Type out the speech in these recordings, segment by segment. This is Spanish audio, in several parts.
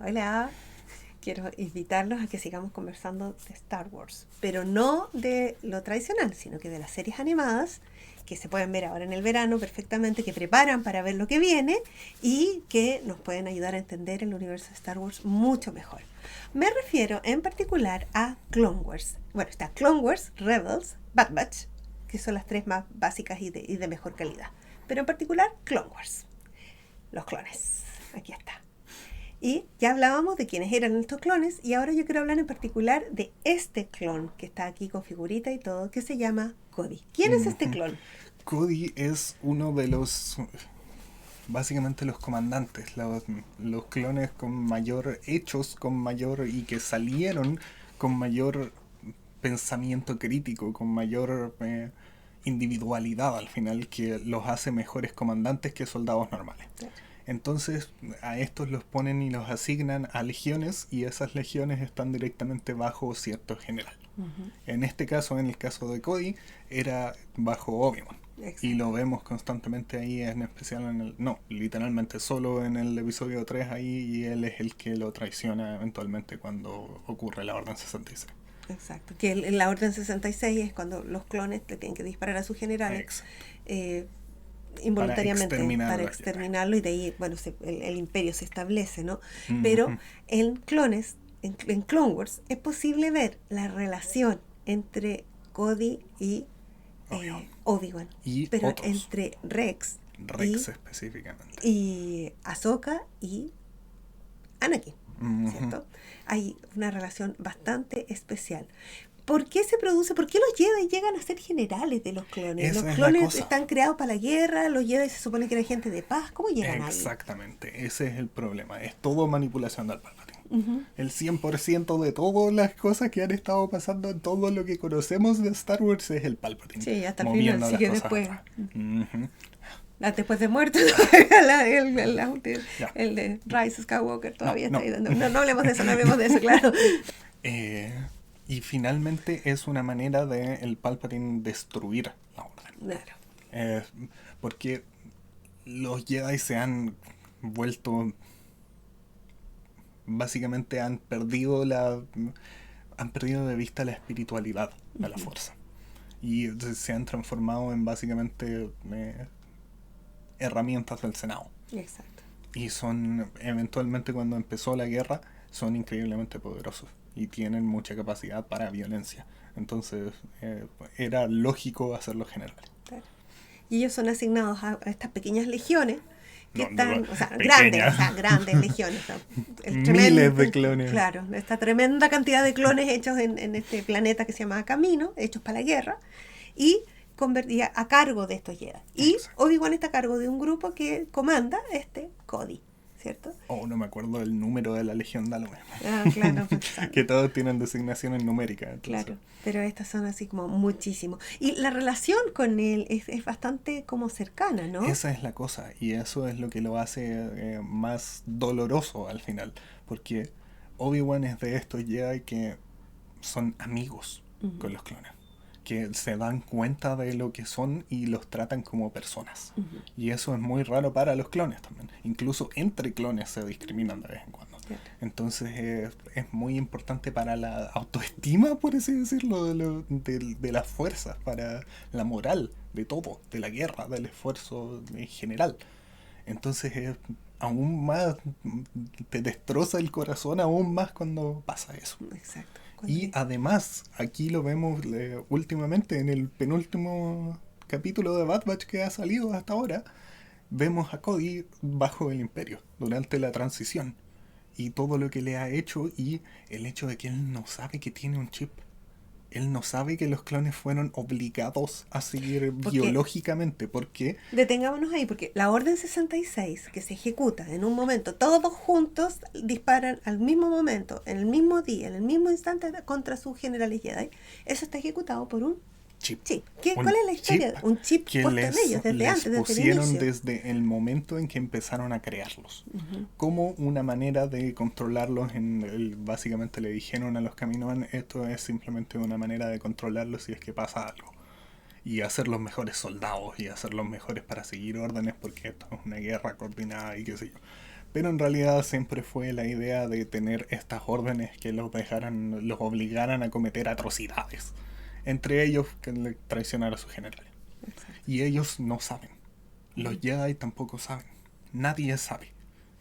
Hola, quiero invitarlos a que sigamos conversando de Star Wars, pero no de lo tradicional, sino que de las series animadas que se pueden ver ahora en el verano perfectamente, que preparan para ver lo que viene y que nos pueden ayudar a entender el universo de Star Wars mucho mejor. Me refiero en particular a Clone Wars. Bueno, está Clone Wars, Rebels, Bad Batch, que son las tres más básicas y de mejor calidad. Pero en particular Clone Wars, los clones. Aquí está. Y ya hablábamos de quiénes eran estos clones y ahora yo quiero hablar en particular de este clon que está aquí con figurita y todo, que se llama Cody. ¿Quién es este Ujú. clon? Cody es uno de básicamente los comandantes, los clones con mayor hechos, con mayor y que salieron con mayor pensamiento crítico, con mayor individualidad al final, que los hace mejores comandantes que soldados normales. Claro. Entonces a estos los ponen y los asignan a legiones y esas legiones están directamente bajo cierto general. Uh-huh. En este caso, en el caso de Cody, era bajo Obi-Wan. Y lo Exacto. vemos constantemente ahí, en especial en el... No, literalmente solo en el episodio 3 ahí, y él es el que lo traiciona eventualmente cuando ocurre la Orden 66. Exacto. Que en la Orden 66 es cuando los clones le tienen que disparar a sus generales Exacto. eh, Para involuntariamente exterminar a para la Jedi. exterminarlo y de ahí, bueno, el imperio se establece, ¿no? Pero Ujú. en clones, en Clone Wars, es posible ver la relación entre Cody y Obi-Wan. Obi-Wan, Y pero otros. entre Rex Rex específicamente. y Ahsoka y Anakin, Ujú. ¿cierto? Hay una relación bastante especial. ¿Por qué se produce? ¿Por qué los Jedi llegan a ser generales de los clones? Los Esa es la clones cosa. están creados para la guerra, los Jedi se supone que eran gente de paz. ¿Cómo llegan ahí? Exactamente, ese es el problema. Es todo manipulación del Palpatine. Uh-huh. El 100% de todas las cosas que han estado pasando en todo lo que conocemos de Star Wars es el Palpatine, Sí, hasta el final, moviendo sí las que cosas después, atrás. Ujú. después de muerto, Ya, el de Rise Skywalker no, todavía está no. ahí dando. No, no hablemos de eso, no hablemos de eso, claro. Eh, y finalmente es una manera de el Palpatine destruir la orden. Claro. Eh, porque los Jedi se han vuelto, básicamente han perdido de vista la espiritualidad de la Uh-huh. fuerza. Y se han transformado en básicamente herramientas del Senado. Exacto. Y son, eventualmente cuando empezó la guerra, son increíblemente poderosos y tienen mucha capacidad para violencia. Entonces era lógico hacerlos generales. Claro. Y ellos son asignados a estas pequeñas legiones que No, no, están, pequeñas. grandes legiones. O sea, Miles de clones. claro, esta tremenda cantidad de clones hechos en este planeta que se llama Camino, hechos para la guerra, y convertía a cargo de estos Jedi. Y Exacto. Obi-Wan está a cargo de un grupo que comanda este Cody, ¿cierto? Oh, no me acuerdo del número de la Legión, da lo Ah, claro, mismo. Que todos tienen designaciones numéricas, entonces. claro, pero estas son así como muchísimo. Y la relación con él es bastante como cercana, ¿no? Esa es la cosa, y eso es lo que lo hace más doloroso al final, porque Obi-Wan es de estos Jedi que son amigos Uh-huh, con los clones, que se dan cuenta de lo que son y los tratan como personas. uh-huh, Y eso es muy raro para los clones también. Incluso entre clones se discriminan de vez en cuando. claro. Entonces es muy importante para la autoestima, por así decirlo, de las fuerzas, para la moral de todo, de la guerra, del esfuerzo en general. Entonces aún más, te destroza el corazón aún más cuando pasa eso. Exacto. Y además, aquí lo vemos últimamente en el penúltimo capítulo de Bad Batch que ha salido hasta ahora, vemos a Cody bajo el Imperio durante la transición y todo lo que le ha hecho y el hecho de que él no sabe que tiene un chip. Él no sabe que los clones fueron obligados a seguir Porque biológicamente porque... detengámonos ahí, porque la Orden 66 que se ejecuta en un momento, todos juntos disparan al mismo momento, en el mismo día, en el mismo instante contra sus generales Jedi, eso está ejecutado por un chip. chip. ¿Cuál Un es la chip historia? Un chip que puesto en ellos desde les antes, desde el pusieron inicio. desde el momento en que empezaron a crearlos. Uh-huh. Como una manera de controlarlos. Básicamente le dijeron a los Kaminoan, esto es simplemente una manera de controlarlos si es que pasa algo. Y hacer los mejores soldados y hacer los mejores para seguir órdenes porque esto es una guerra coordinada y qué sé yo. Pero en realidad siempre fue la idea de tener estas órdenes que los obligaran a cometer atrocidades. Entre ellos que traicionar a su general. Exacto. Y ellos no saben. Los Jedi tampoco saben. Nadie sabe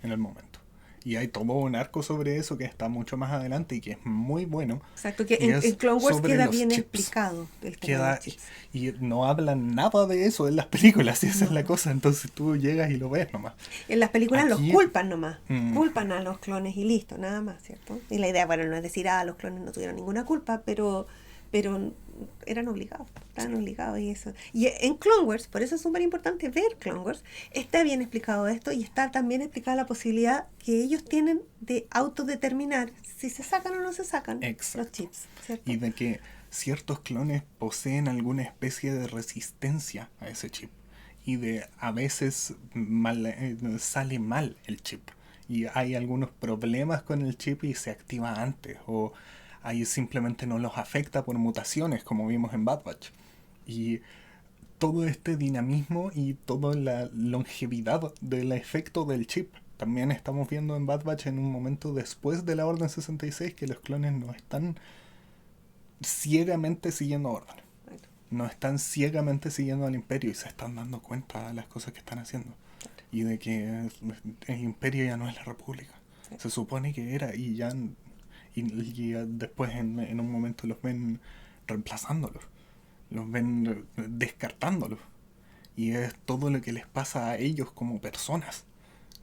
en el momento. Y hay todo un arco sobre eso que está mucho más adelante y que es muy bueno. Exacto, que Y en Clone Wars sobre queda los bien chips. explicado el tema de los chips. Y no hablan nada de eso en las películas, y esa es la No. cosa. Entonces tú llegas y lo ves nomás. En las películas Aquí- los culpan nomás, Mm. culpan a los clones y listo, nada más, ¿cierto? Y la idea, bueno, no es decir, los clones no tuvieron ninguna culpa, pero eran obligados, estaban obligados y eso. Y en Clone Wars, por eso es súper importante ver Clone Wars, está bien explicado esto y está también explicada la posibilidad que ellos tienen de autodeterminar si se sacan o no se sacan Exacto. los chips, ¿cierto? Y de que ciertos clones poseen alguna especie de resistencia a ese chip. Y de a veces sale mal el chip. Y hay algunos problemas con el chip y se activa antes. O ahí simplemente no los afecta por mutaciones, como vimos en Bad Batch. Y todo este dinamismo y toda la longevidad del efecto del chip. También estamos viendo en Bad Batch en un momento después de la Orden 66 que los clones no están ciegamente siguiendo órdenes. Bueno, No están ciegamente siguiendo al imperio y se están dando cuenta de las cosas que están haciendo. Y de que el imperio ya no es la república. Sí. Se supone que era y ya después en un momento los ven reemplazándolos. Los ven descartándolos. Y es todo lo que les pasa a ellos como personas.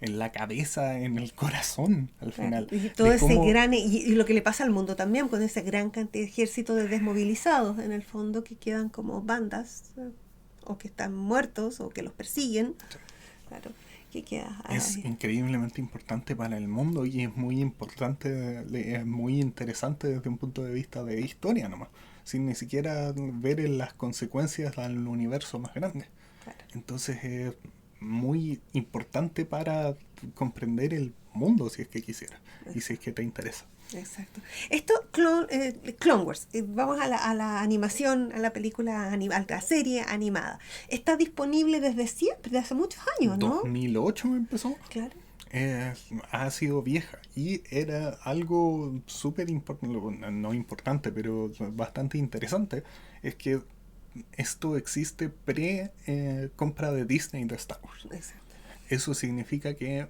En la cabeza, en el corazón, al final. Y todo De ese cómo- gran, y lo que le pasa al mundo también, con ese gran cantidad de ejército de desmovilizados, en el fondo, que quedan como bandas, o que están muertos, o que los persiguen. Claro, que queda Es increíblemente importante para el mundo y es muy importante, es muy interesante desde un punto de vista de historia nomás, sin ni siquiera ver en las consecuencias al universo más grande. Claro. Entonces es muy importante para comprender el mundo si es que quisiera y si es que te interesa. Exacto. Esto, Clone Wars, vamos a la animación, a la película, a la serie animada. Está disponible desde siempre, desde hace muchos años, ¿no? 2008 empezó. Claro. Ha sido vieja y era algo súper importante, no importante, pero bastante interesante, es que esto existe compra de Disney de Star Wars. Exacto. Eso significa que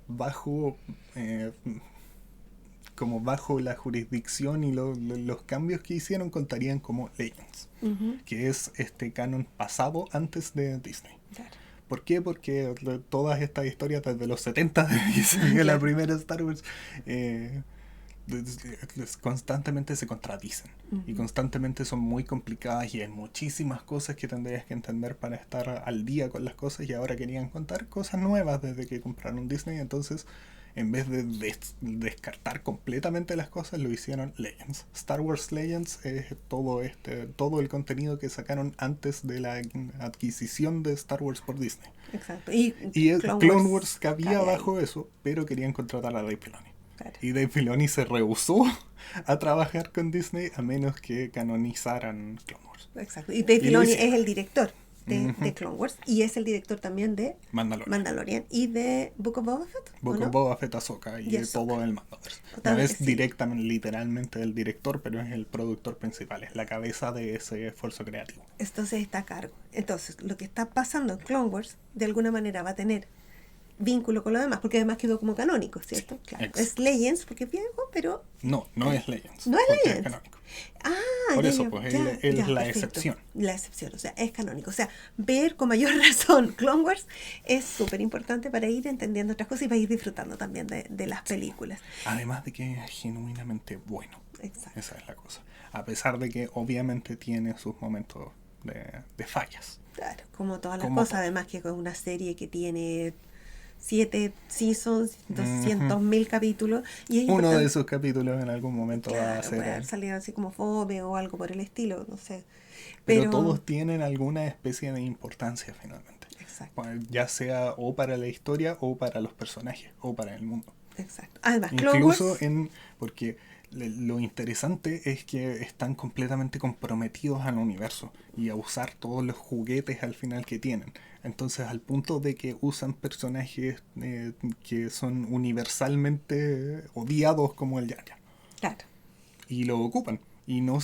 como bajo la jurisdicción y los cambios que hicieron contarían como Legends, Ujú. que es este canon pasado antes de Disney. Claro. ¿Por qué? Porque todas estas historias desde los 70, desde que salió la primera Star Wars, constantemente se contradicen. Y Ujú. constantemente son muy complicadas y hay muchísimas cosas que tendrías que entender para estar al día con las cosas y ahora querían contar cosas nuevas desde que compraron Disney. Entonces, en vez de descartar completamente las cosas, lo hicieron Legends. Star Wars Legends es todo el contenido que sacaron antes de la adquisición de Star Wars por Disney. Exacto. Y Clone Wars cabía cae ahí. bajo eso, pero querían contratar a Dave Filoni. Claro. Y Dave Filoni se rehusó a trabajar con Disney a menos que canonizaran Clone Wars. Exacto. Y Dave Y lo Filoni hicieron. es el director de Ujú. Clone Wars y es el director también de Mandalorian. Mandalorian y de Book of Boba Fett. ¿o Book no? of Boba Fett, Ahsoka y Y Ahsoka. todo el Mandoverse. No También, es sí. directamente, literalmente el director, pero es el productor principal, es la cabeza de ese esfuerzo creativo. Entonces está a cargo. Entonces, lo que está pasando en Clone Wars, de alguna manera va a tener vínculo con lo demás, porque además quedó como canónico, ¿cierto? Claro. exacto. Es Legends, porque es viejo, pero... No es Legends. No es porque Legends. canónico. Ah, Por ya, eso, ya, pues, ya, él ya, es la perfecto. excepción. La excepción, o sea, es canónico. O sea, ver con mayor razón Clone Wars es súper importante para ir entendiendo otras cosas y para ir disfrutando también de las películas. Además de que es genuinamente bueno. Exacto. Esa es la cosa. A pesar de que obviamente tiene sus momentos de fallas. Claro, como todas las Como cosas, todo. además que es una serie que tiene 7 seasons, 200.000 capítulos. Y es Uno importante- de esos capítulos en algún momento va a Claro, ser... puede haber salido así como fome o algo por el estilo, no sé. pero todos tienen alguna especie de importancia finalmente. Exacto. Bueno, ya sea o para la historia o para los personajes o para el mundo. Exacto. Además, Clone Wars, Porque lo interesante es que están completamente comprometidos al universo y a usar todos los juguetes al final que tienen. Entonces, al punto de que usan personajes que son universalmente odiados como el Jar Jar. claro. Y lo ocupan. Y no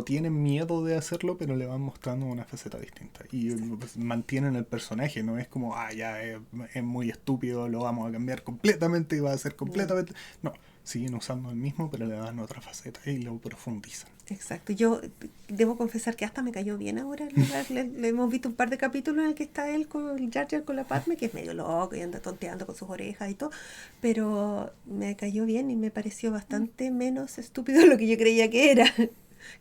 tienen miedo de hacerlo, pero le van mostrando una faceta distinta. Y pues, mantienen el personaje, no es como, ya es muy estúpido, lo vamos a cambiar completamente y va a ser No. completamente. No, siguen usando el mismo, pero le dan otra faceta y lo profundizan. Exacto. Yo debo confesar que hasta me cayó bien ahora. Le hemos visto un par de capítulos en el que está él con el Jar Jar con la Padme, que es medio loco y anda tonteando con sus orejas y todo. Pero me cayó bien y me pareció bastante menos estúpido de lo que yo creía que era.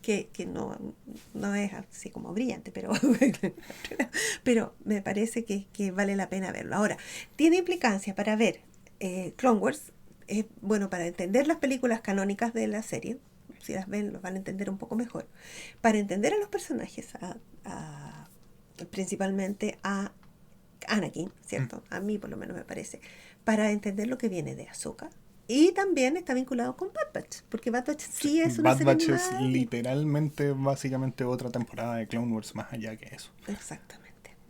Que no es así como brillante, pero me parece que vale la pena verlo. Ahora, tiene implicancia para ver Clone Wars, bueno, para entender las películas canónicas de la serie, si las ven, los van a entender un poco mejor. Para entender a los personajes, principalmente a Anakin, ¿cierto? A mí por lo menos me parece. Para entender lo que viene de Ahsoka. Y también está vinculado con Bad Batch, porque Bad Batch sí es una Bad serie Batch es animada. literalmente, básicamente otra temporada de Clone Wars más allá que eso. Exactamente.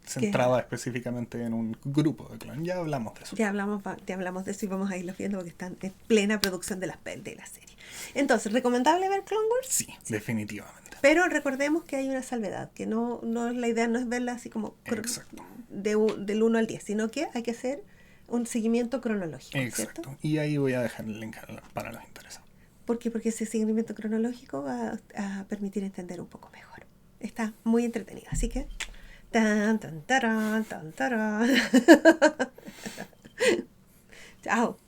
Centrada específicamente en un grupo de clones. Ya hablamos de eso. Ya hablamos de eso y vamos a irlos viendo porque están en plena producción de la serie. Entonces, ¿recomendable ver Clone Wars? Sí, definitivamente. Pero recordemos que hay una salvedad, que no la idea no es verla así como Exacto. del 1 al 10, sino que hay que hacer un seguimiento cronológico, Exacto. ¿cierto? Y ahí voy a dejar el link para los interesados. ¿Por qué? Porque ese seguimiento cronológico va a permitir entender un poco mejor. Está muy entretenido, así que tan tan tarán, tan tarán. Chao.